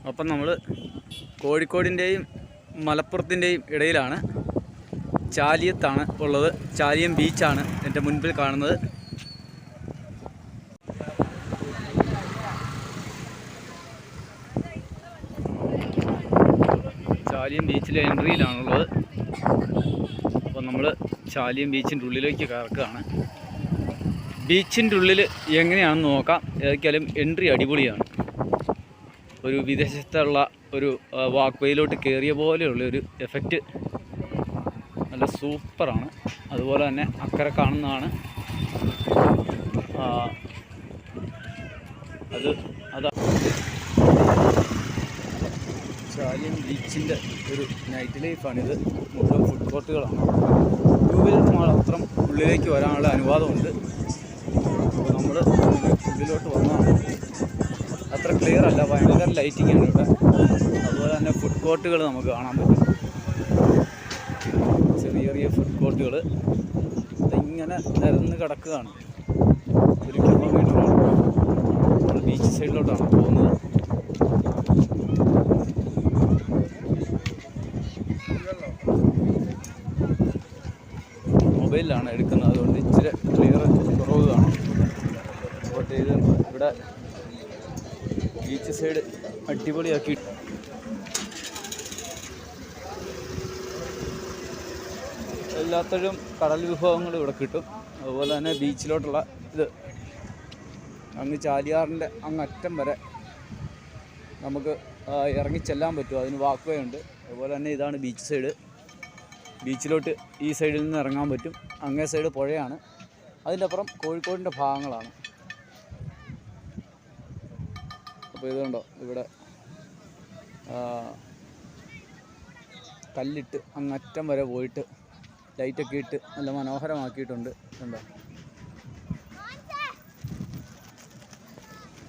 അപ്പം നമ്മൾ കോഴിക്കോടിൻ്റെയും മലപ്പുറത്തിൻ്റെയും ഇടയിലാണ്. ചാലിയത്താണ് ഉള്ളത്. ചാലിയം ബീച്ചാണ് എൻ്റെ മുൻപിൽ കാണുന്നത്. ചാലിയം ബീച്ചിലെ എൻട്രിയിലാണുള്ളത്. അപ്പോൾ നമ്മൾ ചാലിയം ബീച്ചിൻ്റെ ഉള്ളിലേക്ക് കയറുകയാണ്. ബീച്ചിൻ്റെ ഉള്ളിൽ എങ്ങനെയാണെന്ന് നോക്കാം. ഏതൊക്കെയാലും എൻട്രി അടിപൊളിയാണ്. ഒരു വിദേശത്തുള്ള ഒരു വാക്ക് വേയിലോട്ട് കയറിയ പോലെയുള്ള ഒരു എഫക്റ്റ് നല്ല സൂപ്പറാണ്. അതുപോലെ തന്നെ അക്കരെ കാണുന്നതാണ് അതാ ചാലിയം ബീച്ചിൻ്റെ ഒരു നൈറ്റ് ലൈഫാണിത്. മുഴുവൻ ഫുഡ് കോർട്ടുകളാണ്. 2 വീലർ മാത്രം ഉള്ളിലേക്ക് വരാനുള്ള അനുവാദമുണ്ട്. അപ്പോൾ നമ്മൾ ഉള്ളിലോട്ട് വന്നതാണ്. അത്ര ക്ലിയർ അല്ല, ഭയങ്കര ലൈറ്റിങ്ങാണ് ഇവിടെ. അതുപോലെ തന്നെ ഫുഡ് കോർട്ടുകൾ നമുക്ക് കാണാൻ പറ്റും. ചെറിയ ചെറിയ ഫുഡ് കോർട്ടുകൾ ഇങ്ങനെ നിരന്ന് കിടക്കുകയാണ്. 1 കിലോമീറ്ററോളം നമ്മൾ ബീച്ച് സൈഡിലോട്ടാണ് പോകുന്നത്. മൊബൈലിലാണ് എടുക്കുന്നത്, അതുകൊണ്ട് ഇച്ചിരി ക്ലിയർ കുറവ് കാണും. അപ്പോൾ ഇത് ഇവിടെ ബീച്ച് സൈഡ് അടിപൊളിയാക്കി. എല്ലാത്തരം കടൽ വിഭവങ്ങൾ ഇവിടെ കിട്ടും. അതുപോലെ തന്നെ ബീച്ചിലോട്ടുള്ള ഇത് അങ്ങ് ചാലിയാറിൻ്റെ അങ്ങറ്റം വരെ നമുക്ക് ഇറങ്ങിച്ചെല്ലാൻ പറ്റും. അതിന് വാക്ക് വേ ഉണ്ട്. അതുപോലെ തന്നെ ഇതാണ് ബീച്ച് സൈഡ്. ബീച്ചിലോട്ട് ഈ സൈഡിൽ നിന്ന് ഇറങ്ങാൻ പറ്റും. അങ്ങേ സൈഡ് പുഴയാണ്. അതിൻ്റെ അപ്പുറം കോഴിക്കോടിൻ്റെ ഭാഗങ്ങളാണ്. അപ്പോൾ ഇതുണ്ടോ, ഇവിടെ കല്ലിട്ട് അങ്ങറ്റം വരെ പോയിട്ട് ലൈറ്റൊക്കെ ഇട്ട് നല്ല മനോഹരമാക്കിയിട്ടുണ്ട്. കണ്ടോ,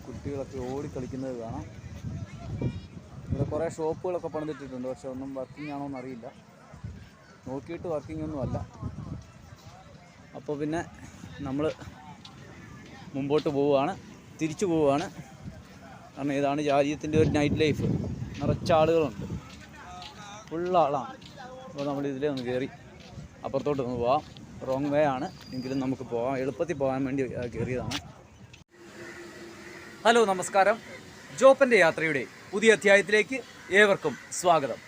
കുട്ടികളൊക്കെ ഓടിക്കളിക്കുന്നത് കാണാം. ഇവിടെ കുറേ ഷോപ്പുകളൊക്കെ പണിതിട്ടിട്ടുണ്ട്. പക്ഷെ ഒന്നും വർക്കിംഗ് ആണോ എന്നറിയില്ല. നോക്കിയിട്ട് വർക്കിംഗ് ഒന്നും അല്ല. അപ്പോൾ പിന്നെ നമ്മൾ മുമ്പോട്ട് പോവുകയാണ്, തിരിച്ചു പോവുകയാണ്. കാരണം ഇതാണ് ചാലിയത്തിൻ്റെ ഒരു നൈറ്റ് ലൈഫ്. നിറച്ചാളുകളുണ്ട്, ഫുള്ളാളാണ്. അപ്പോൾ നമ്മൾ ഇതിലേ ഒന്ന് കയറി അപ്പുറത്തോട്ട് ഒന്ന് പോവാം. റോങ് വേ ആണ്, എങ്കിലും നമുക്ക് പോകാം. എളുപ്പത്തിൽ പോകാൻ വേണ്ടി കയറിയതാണ്. ഹലോ, നമസ്കാരം. ജോപ്പൻ്റെ യാത്രയുടെ പുതിയ അധ്യായത്തിലേക്ക് ഏവർക്കും സ്വാഗതം.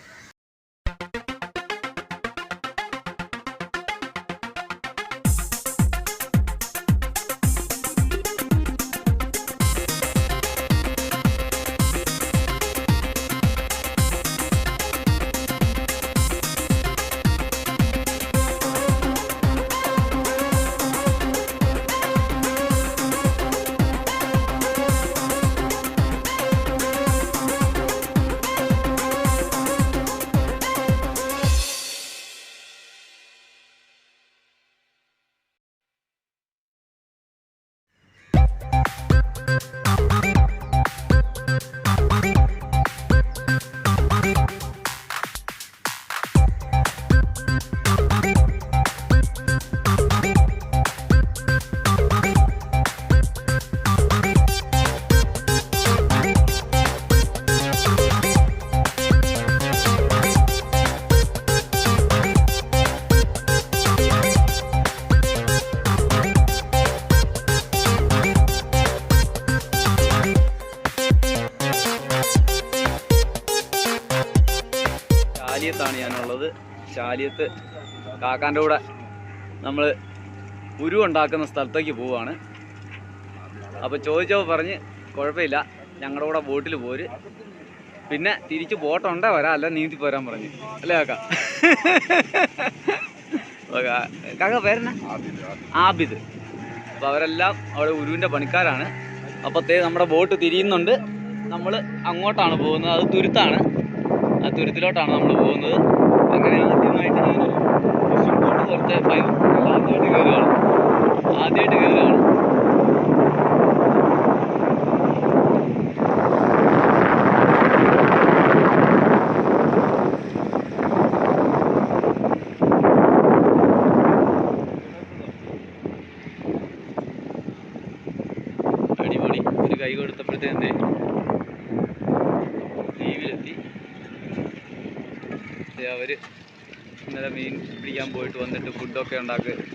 ചാലിയത്താണ് ഞാനുള്ളത്. ചാലിയത്ത് കാക്കാൻ്റെ കൂടെ നമ്മൾ ഉരുവുണ്ടാക്കുന്ന സ്ഥലത്തേക്ക് പോവുകയാണ്. അപ്പോൾ ചോദിച്ചപ്പോൾ പറഞ്ഞ് കുഴപ്പമില്ല, ഞങ്ങളുടെ കൂടെ ബോട്ടിൽ പോര്, പിന്നെ തിരിച്ച് ബോട്ടുണ്ടേ വരാം, അല്ല നീന്തി പോരാൻ പറഞ്ഞു. അല്ലേ കാക്ക? കാക്ക പേരെന്നാ? ആബിദ്. അപ്പോൾ അവരെല്ലാം അവിടെ ഉരുവിൻ്റെ പണിക്കാരാണ്. അപ്പോഴത്തേ നമ്മുടെ ബോട്ട് തിരിയുന്നുണ്ട്. നമ്മൾ അങ്ങോട്ടാണ് പോകുന്നത്. അത് തുരുത്താണ്. ആ തുരുത്തിലോട്ടാണ് നമ്മൾ പോകുന്നത്. അങ്ങനെ ആദ്യമായിട്ട് ഞാനൊരു ഫിഷിംഗ് ബോട്ട് കുറച്ച് ആദ്യമായിട്ട് കയറുകയാണ്. അടിപൊളി. ഒരു കൈ കൊടുത്തപ്പോഴത്തേൻ്റെ അവർ ഇന്നലെ മീൻ പിടിക്കാൻ പോയിട്ട് വന്നിട്ട് ഫുഡൊക്കെ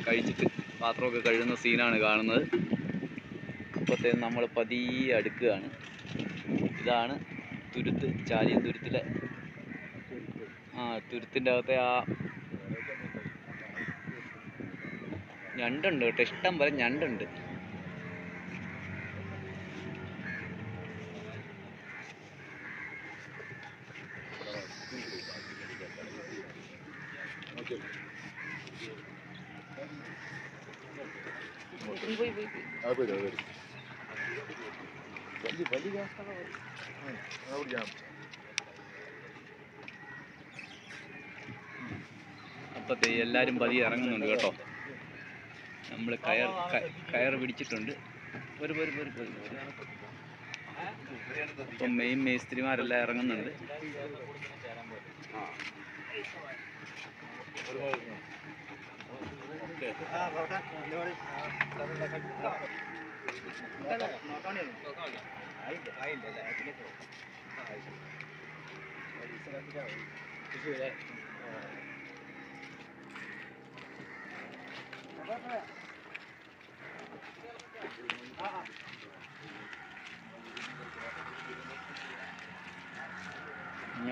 കഴിച്ചിട്ട് പാത്രമൊക്കെ കഴുകുന്ന സീനാണ് കാണുന്നത്. അപ്പോഴത്തേക്കും നമ്മൾ പതിയെ അടുക്കുകയാണ്. ഇതാണ് തുരുത്ത്, ചാലിയം തുരുത്തിലെ തുരുത്തിൻ്റെ അകത്തെ ഞണ്ടുണ്ട് കേട്ടോ, ഇഷ്ടം പോലെ ഞണ്ടുണ്ട്. അപ്പത്തെ എല്ലാവരും പതിയെ ഇറങ്ങുന്നുണ്ട് കേട്ടോ. നമ്മൾ കയർ പിടിച്ചിട്ടുണ്ട്. ഇപ്പം മെയിൻ മേസ്ത്രിമാരെല്ലാം ഇറങ്ങുന്നുണ്ട്.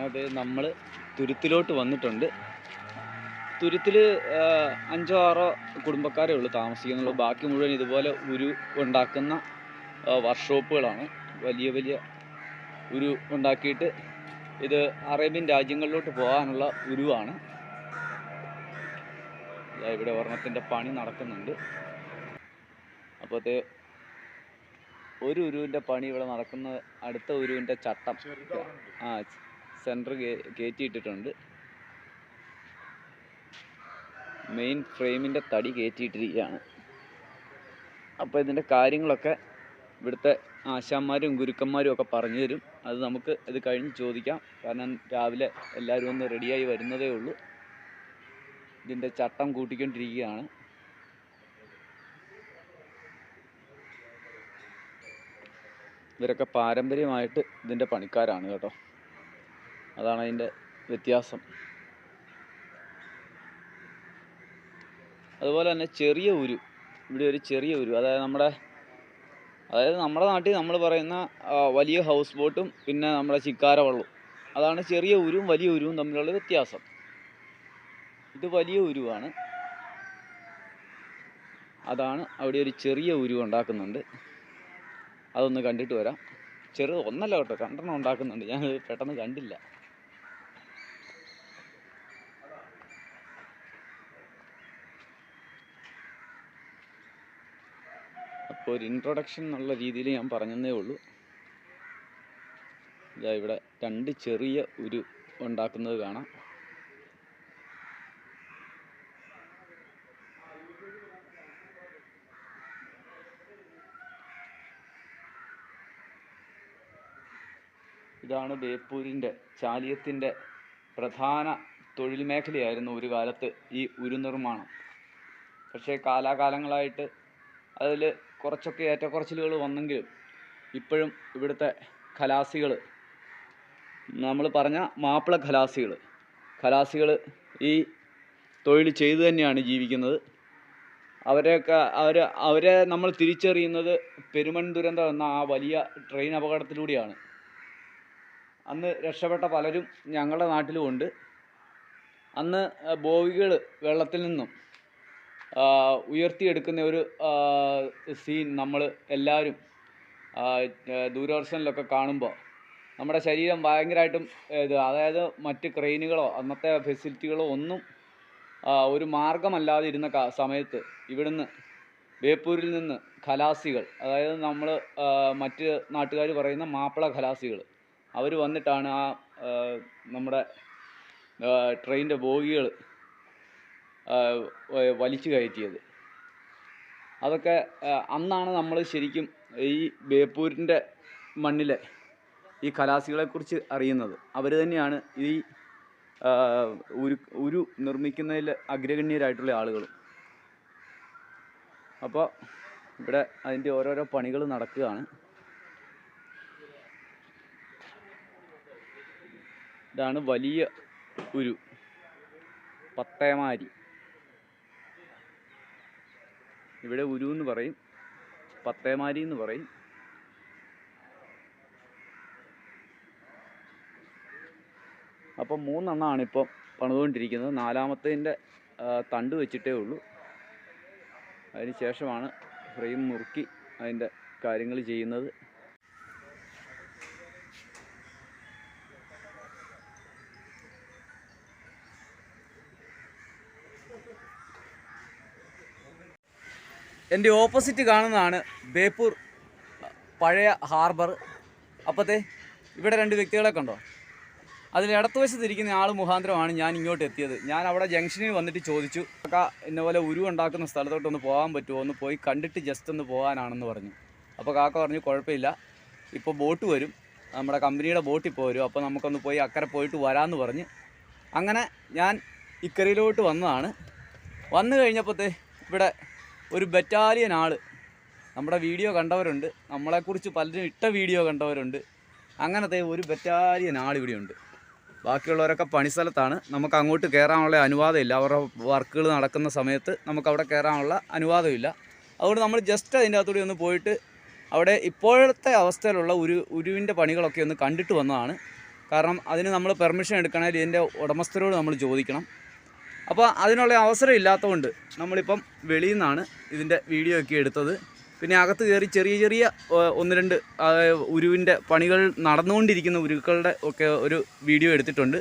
അത് നമ്മൾ തുരുത്തിലോട്ട് വന്നിട്ടുണ്ട്. തുരുത്തിൽ 5-6 കുടുംബക്കാരേ ഉള്ളൂ താമസിക്കുന്നുള്ളൂ. ബാക്കി മുഴുവൻ ഇതുപോലെ ഉരു ഉണ്ടാക്കുന്ന വർക്ക്ഷോപ്പുകളാണ്. വലിയ വലിയ ഉരു ഉണ്ടാക്കിയിട്ട് ഇത് അറേബ്യൻ രാജ്യങ്ങളിലോട്ട് പോകാനുള്ള ഉരുവാണ്. ഇവിടെ ഒരെണ്ണത്തിൻ്റെ പണി നടക്കുന്നുണ്ട്. അപ്പോഴത്തെ ഒരു ഉരുവിൻ്റെ പണി ഇവിടെ നടക്കുന്ന, അടുത്ത ഉരുവിൻ്റെ ചട്ടം സെൻറ്റർ കയറ്റിയിട്ടിട്ടുണ്ട്. മെയിൻ ഫ്രെയിമിൻ്റെ തടി കയറ്റിയിട്ടിരിക്കുകയാണ്. അപ്പോൾ ഇതിൻ്റെ കാര്യങ്ങളൊക്കെ ഇവിടുത്തെ ആശാന്മാരും ഗുരുക്കന്മാരും ഒക്കെ പറഞ്ഞു തരും. അത് നമുക്ക് ഇത് കഴിഞ്ഞ് ചോദിക്കാം. കാരണം രാവിലെ എല്ലാവരും ഒന്ന് റെഡിയായി വരുന്നതേ ഉള്ളൂ. ഇതിൻ്റെ ചട്ടം കൂട്ടിക്കൊണ്ടിരിക്കുകയാണ്. ഇവരൊക്കെ പാരമ്പര്യമായിട്ട് ഇതിൻ്റെ പണിക്കാരാണ് കേട്ടോ. അതാണ് അതിൻ്റെ വ്യത്യാസം. അതുപോലെ തന്നെ ചെറിയ ഉരു, ഇവിടെ ഒരു ചെറിയ ഉരു, അതായത് നമ്മുടെ നാട്ടിൽ നമ്മൾ പറയുന്ന വലിയ ഹൗസ് ബോട്ടും പിന്നെ നമ്മുടെ ചിക്കാര വള്ളവും, അതാണ് ചെറിയ ഉരുവും വലിയ ഉരുവും തമ്മിലുള്ള വ്യത്യാസം. ഇത് വലിയ ഉരുവാണ്. അതാണ് അവിടെ ഒരു ചെറിയ ഉരു ഉണ്ടാക്കുന്നുണ്ട്. അതൊന്ന് കണ്ടിട്ട് വരാം. ഒന്നല്ല കേട്ടോ, 2 ഉണ്ടാക്കുന്നുണ്ട്. ഞാൻ പെട്ടെന്ന് കണ്ടില്ല. അപ്പോൾ ഒരു ഇൻട്രൊഡക്ഷൻ എന്നുള്ള രീതിയിൽ ഞാൻ പറഞ്ഞതേ ഉള്ളൂ. ഇതാ ഇവിടെ 2 ചെറിയ ഉരു ഉണ്ടാക്കുന്നത് കാണാം. ഇതാണ് ബേപ്പൂരിൻ്റെ, ചാലിയത്തിൻ്റെ പ്രധാന തൊഴിൽ മേഖലയായിരുന്നു ഒരു കാലത്ത് ഈ ഉരുനിർമ്മാണം. പക്ഷേ കാലാകാലങ്ങളായിട്ട് അതിൽ കുറച്ചൊക്കെ ഏറ്റക്കുറച്ചിലുകൾ വന്നെങ്കിലും ഇപ്പോഴും ഇവിടുത്തെ ഖലാസികൾ, നമ്മൾ പറഞ്ഞ മാപ്പിള ഖലാസികൾ ഈ തൊഴിൽ ചെയ്തു തന്നെയാണ് ജീവിക്കുന്നത്. അവരെ നമ്മൾ തിരിച്ചറിയുന്നത് പെരുമൺ ദുരന്തം എന്ന ആ വലിയ ട്രെയിൻ അപകടത്തിലൂടെയാണ്. അന്ന് രക്ഷപ്പെട്ട പലരും ഞങ്ങളുടെ നാട്ടിലുമുണ്ട്. അന്ന് ബോഗികൾ വെള്ളത്തിൽ നിന്നും ഉയർത്തിയെടുക്കുന്ന ഒരു സീൻ നമ്മൾ എല്ലാവരും ദൂരദർശനിലൊക്കെ കാണുമ്പോൾ നമ്മുടെ ശരീരം ഭയങ്കരമായിട്ടും അതായത് മറ്റ് ക്രെയിനുകളോ അന്നത്തെ ഫെസിലിറ്റികളോ ഒന്നും ഒരു മാർഗമല്ലാതെ ഇരുന്ന സമയത്ത് ഇവിടുന്ന് ബേപ്പൂരിൽ നിന്ന് ഖലാസികൾ, അതായത് നമ്മൾ മറ്റ് നാട്ടുകാർ പറയുന്ന മാപ്പിള ഖലാസികൾ, അവർ വന്നിട്ടാണ് നമ്മുടെ ട്രെയിനിൻ്റെ ബോഗികൾ വലിച്ചു കയറ്റിയത്. അതൊക്കെ അന്നാണ് നമ്മൾ ശരിക്കും ഈ ബേപ്പൂരിൻ്റെ മണ്ണിലെ ഈ ഖലാസികളെക്കുറിച്ച് അറിയുന്നത്. അവർ തന്നെയാണ് ഈ ഉരു നിർമ്മിക്കുന്നതിൽ അഗ്രഗണ്യരായിട്ടുള്ള ആളുകളും. അപ്പോൾ ഇവിടെ അതിൻ്റെ ഓരോരോ പണികൾ നടക്കുകയാണ്. ഇതാണ് വലിയ ഉരു. പത്തേമാരി. ഇവിടെ ഉരു എന്ന് പറയും, പത്തേമാരി എന്ന് പറയും. അപ്പം 3 എണ്ണമാണ് ഇപ്പോൾ പണിതുകൊണ്ടിരിക്കുന്നത്. 4-മത്തതിൻ്റെ തണ്ട് വെച്ചിട്ടേ ഉള്ളൂ. അതിന് ശേഷമാണ് ഫ്രെയിം മുറുക്കി അതിൻ്റെ കാര്യങ്ങൾ ചെയ്യുന്നത്. എൻ്റെ ഓപ്പോസിറ്റ് കാണുന്നതാണ് ബേപ്പൂർ പഴയ ഹാർബർ. അപ്പോഴത്തെ ഇവിടെ 2 വ്യക്തികളെ കണ്ടോ? അതിൽ ഇടത്തുവശത്തിരിക്കുന്ന ആൾ മുഖാന്തരമാണ് ഞാൻ ഇങ്ങോട്ട് എത്തിയത്. ഞാൻ അവിടെ ജംഗ്ഷനിൽ വന്നിട്ട് ചോദിച്ചു, കാക്ക ഇന്നപോലെ ഉരു ഉണ്ടാക്കുന്ന സ്ഥലത്തോട്ടൊന്ന് പോകാൻ പറ്റുമോ, ഒന്ന് പോയി കണ്ടിട്ട് ജസ്റ്റ് ഒന്ന് പോകാനാണെന്ന് പറഞ്ഞു. അപ്പോൾ കാക്ക പറഞ്ഞു കുഴപ്പമില്ല, ഇപ്പോൾ ബോട്ട് വരും, നമ്മുടെ കമ്പനിയുടെ ബോട്ട് ഇപ്പോൾ വരും, അപ്പോൾ നമുക്കൊന്ന് പോയി അക്കരെ പോയിട്ട് വരാമെന്ന് പറഞ്ഞ് അങ്ങനെ ഞാൻ ഇക്കരയിലോട്ട് വന്നതാണ്. വന്നു കഴിഞ്ഞപ്പോഴത്തെ ഇവിടെ ഒരു ബറ്റാലിയൻ ആൾ, നമ്മുടെ വീഡിയോ കണ്ടവരുണ്ട്, നമ്മളെക്കുറിച്ച് പലരും ഇട്ട വീഡിയോ കണ്ടവരുണ്ട്. അങ്ങനത്തെ ഒരു ബറ്റാലിയൻ ആൾ ഇവിടെയുണ്ട്. ബാക്കിയുള്ളവരൊക്കെ പണിസ്ഥലത്താണ്. നമുക്ക് അങ്ങോട്ട് കയറാനുള്ള അനുവാദമില്ല. അവരുടെ വർക്കുകൾ നടക്കുന്ന സമയത്ത് നമുക്ക് അവിടെ കയറാനുള്ള അനുവാദമില്ല. അതുകൊണ്ട് നമ്മൾ ജസ്റ്റ് അതിൻ്റെ അകത്തൂടെ ഒന്ന് പോയിട്ട് അവിടെ ഇപ്പോഴത്തെ അവസ്ഥയിലുള്ള ഉരുവിൻ്റെ പണികളൊക്കെ ഒന്ന് കണ്ടിട്ട് വന്നതാണ്. കാരണം അതിന് നമ്മൾ പെർമിഷൻ എടുക്കണമെങ്കിൽ ഇതിൻ്റെ ഉടമസ്ഥരോട് നമ്മൾ ചോദിക്കണം. അപ്പോൾ അതിനുള്ള അവസരം ഇല്ലാത്തതുകൊണ്ട് നമ്മളിപ്പം വെളിയിൽ നിന്നാണ് ഇതിൻ്റെ വീഡിയോ ഒക്കെ എടുത്തത്. പിന്നെ അകത്ത് കയറി ചെറിയ 1-2 ഉരുവിൻ്റെ പണികൾ നടന്നുകൊണ്ടിരിക്കുന്ന ഉരുക്കളുടെ ഒക്കെ ഒരു വീഡിയോ എടുത്തിട്ടുണ്ട്.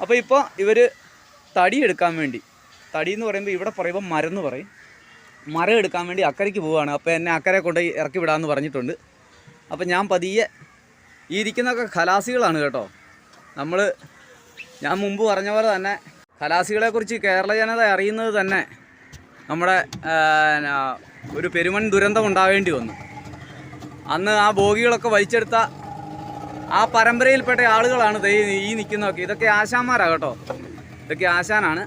അപ്പോൾ ഇപ്പോൾ ഇവർ തടി എടുക്കാൻ വേണ്ടി, തടി എന്ന് പറയുമ്പോൾ ഇവിടെ പറയുമ്പോൾ മരം എന്ന് പറയും, മരം എടുക്കാൻ വേണ്ടി അക്കരയ്ക്ക് പോവുകയാണ്. അപ്പോൾ എന്നെ അക്കരെ കൊണ്ടുപോയി ഇറക്കി വിടാമെന്ന് പറഞ്ഞിട്ടുണ്ട്. അപ്പോൾ ഞാൻ പതിയെ, ഈ ഇരിക്കുന്നതൊക്കെ ഖലാസികളാണ് കേട്ടോ. ഞാൻ മുമ്പ് പറഞ്ഞ പോലെ തന്നെ ഖലാസികളെക്കുറിച്ച് കേരള ജനത അറിയുന്നത് തന്നെ നമ്മുടെ ഒരു പെരുമൺ ദുരന്തം ഉണ്ടാവേണ്ടി വന്നു. അന്ന് ആ ബോഗികളൊക്കെ വലിച്ചെടുത്ത ആ പരമ്പരയിൽപ്പെട്ട ആളുകളാണ് ഈ നിൽക്കുന്നതൊക്കെ. ഇതൊക്കെ ആശാന്മാരാണ് കേട്ടോ, ഇതൊക്കെ ആശാനാണ്.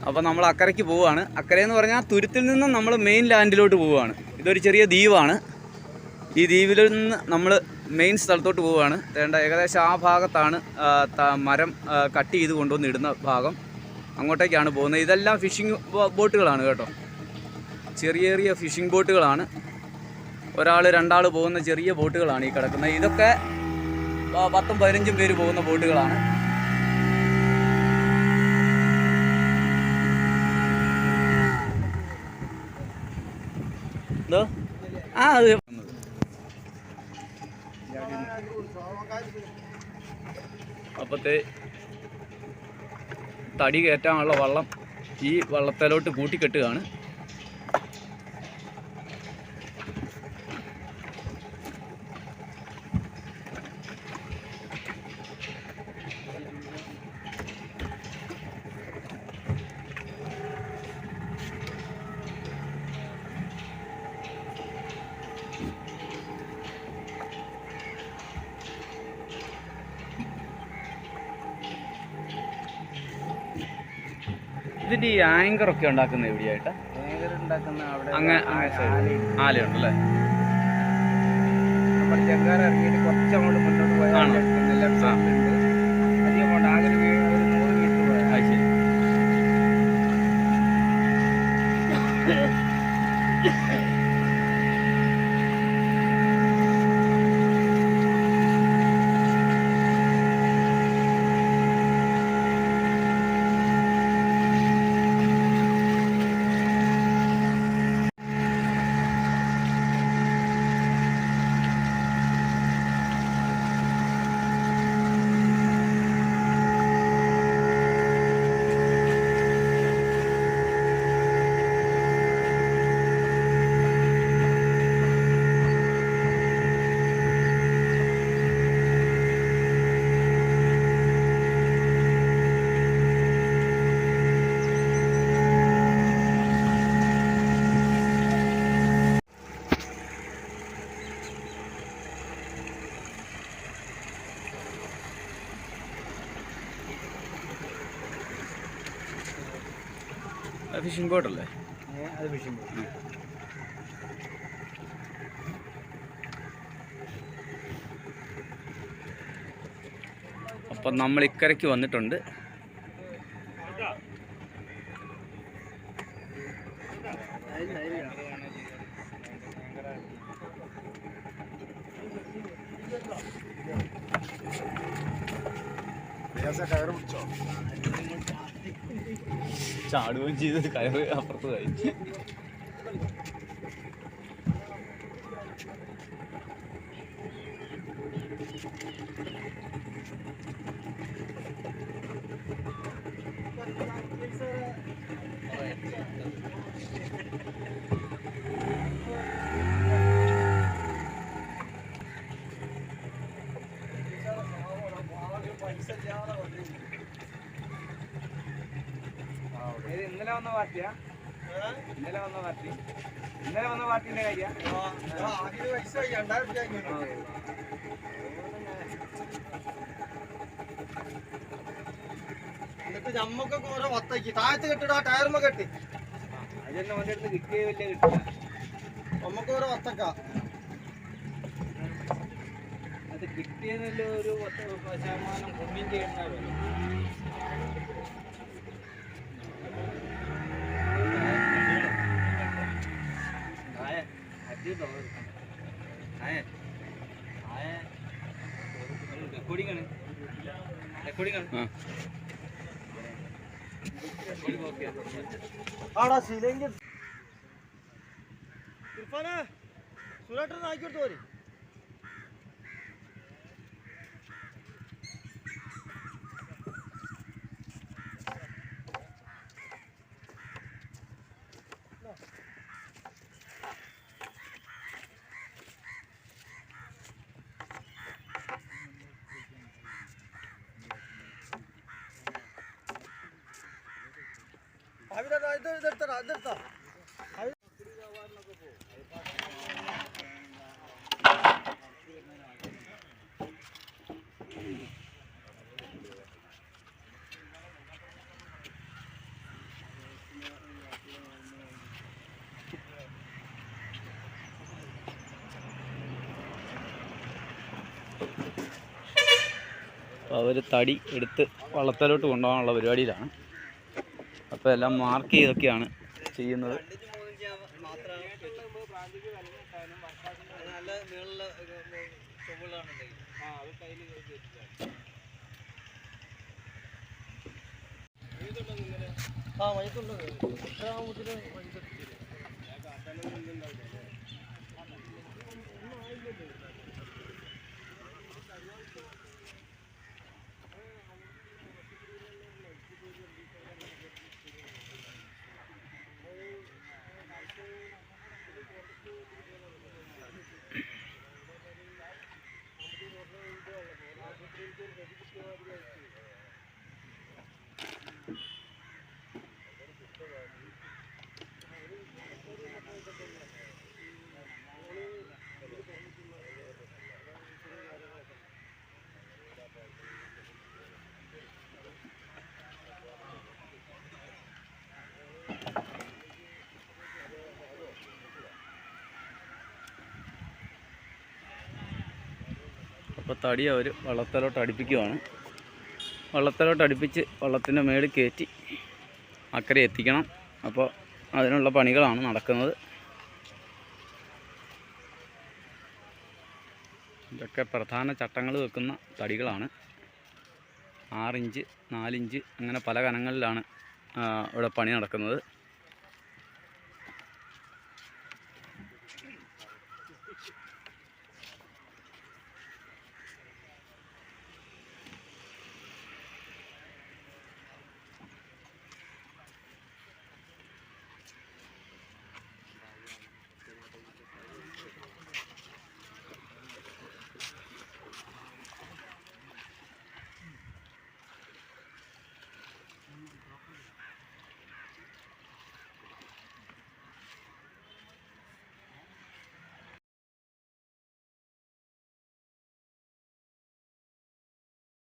അപ്പോൾ നമ്മൾ അക്കരയ്ക്ക് പോവുകയാണ്. അക്കരയെന്ന് പറഞ്ഞാൽ തുരുത്തിൽ നിന്നും നമ്മൾ മെയിൻ ലാൻഡിലോട്ട് പോവുകയാണ്. ഇതൊരു ചെറിയ ദ്വീപാണ്. ഈ ദ്വീപിൽ നിന്ന് നമ്മൾ മെയിൻ സ്ഥലത്തോട്ട് പോവുകയാണ്. ഏകദേശം ആ ഭാഗത്താണ് മരം കട്ട് ചെയ്ത് കൊണ്ടുവന്ന് ഇടുന്ന ഭാഗം. അങ്ങോട്ടേക്കാണ് പോകുന്നത്. ഇതെല്ലാം ഫിഷിംഗ് ബോട്ടുകളാണ് കേട്ടോ, ചെറിയ ഫിഷിംഗ് ബോട്ടുകളാണ്. 1-2 ആൾ പോകുന്ന ചെറിയ ബോട്ടുകളാണ് ഈ കിടക്കുന്നത്. ഇതൊക്കെ 10-15 പേര് പോകുന്ന ബോട്ടുകളാണ്. അത് അപ്പോഴത്തെ തടി കയറ്റാനുള്ള വള്ളം ഈ വള്ളത്തിലോട്ട് കൂട്ടിക്കെട്ടുകയാണ്. ഇതിൻ്റെ ഈ ആങ്കറൊക്കെ ഉണ്ടാക്കുന്നത് എവിടെയായിട്ടാ? അങ്ങനെ ആലയുണ്ടല്ലേ? നമ്മൾ ചെങ്കാര ഇറങ്ങിയിട്ട് കുറച്ചങ്ങോട്ട് മുന്നോട്ട് പോയാൽ ലെഫ്റ്റ് സൈഡിലുണ്ട്. അധികം കൊണ്ട് ആകെ ഒരു 100 മീറ്റർ പോയാൽ. അത് ശരി. ഫിഷിംഗ് ബോട്ടല്ലേ? അത് ഫിഷിംഗ് ബോട്ട്. അപ്പം നമ്മൾ ഇക്കരയ്ക്ക് വന്നിട്ടുണ്ട്. ചാടുകയും ചെയ്ത് കയറ് അപ്പുറത്ത് കഴിച്ചു. ഇന്നലെ വന്ന പാർട്ടിയാ? ഇന്നലെ വന്ന പാർട്ടി? ഇന്നലെ വന്ന പാർട്ടിന്റെ കാര്യ? എന്നിട്ട് ഞമ്മക്കൊക്കെ ഓരോ വത്തയ്ക്ക് താഴത്ത് കെട്ടിടാ ടയർമ കെട്ടി അതെന്നെ അവൻ്റെ അടുത്ത് കിട്ടിയേ വലിയ കിട്ടില്ല. നമുക്ക് ഓരോ വത്തക്ക അത് കിട്ടിയതിൽ ഒരു 10% പുണ്യം ചെയ്യുന്നവരോ. ആടാ ശീലെങ്കിൽ ഇർഫാനെ സുരേട്ടൻ ആക്കിയെടുത്ത് പോരെ. ഇതെടുത്താ അപ്പോൾ അവർ തടി എടുത്ത് വള്ളത്തിലോട്ട് കൊണ്ടുപോകാനുള്ള പരിപാടിയിലാണ്. അപ്പോൾ എല്ലാം മാർക്ക് ചെയ്തൊക്കെയാണ് ചെയ്യുന്നത്. നല്ല നീളമുള്ള ചുവടുകളാണുണ്ടെങ്കിൽ ആ മയത്തുണ്ട്. എത്ര ആകുമ്പോഴത്തേനും അപ്പോൾ തടി അവർ വള്ളത്തിലോട്ട് അടുപ്പിക്കുവാണ്. വള്ളത്തിലോട്ട് അടുപ്പിച്ച് വള്ളത്തിൻ്റെ മേളിൽ കയറ്റി അക്കരെ എത്തിക്കണം. അപ്പോൾ അതിനുള്ള പണികളാണ് നടക്കുന്നത്. ഇതൊക്കെ പ്രധാന ചട്ടങ്ങൾ വെക്കുന്ന തടികളാണ്. 6 ഇഞ്ച് 4 ഇഞ്ച് അങ്ങനെ പല കനങ്ങളിലാണ് ഇവിടെ പണി നടക്കുന്നത്.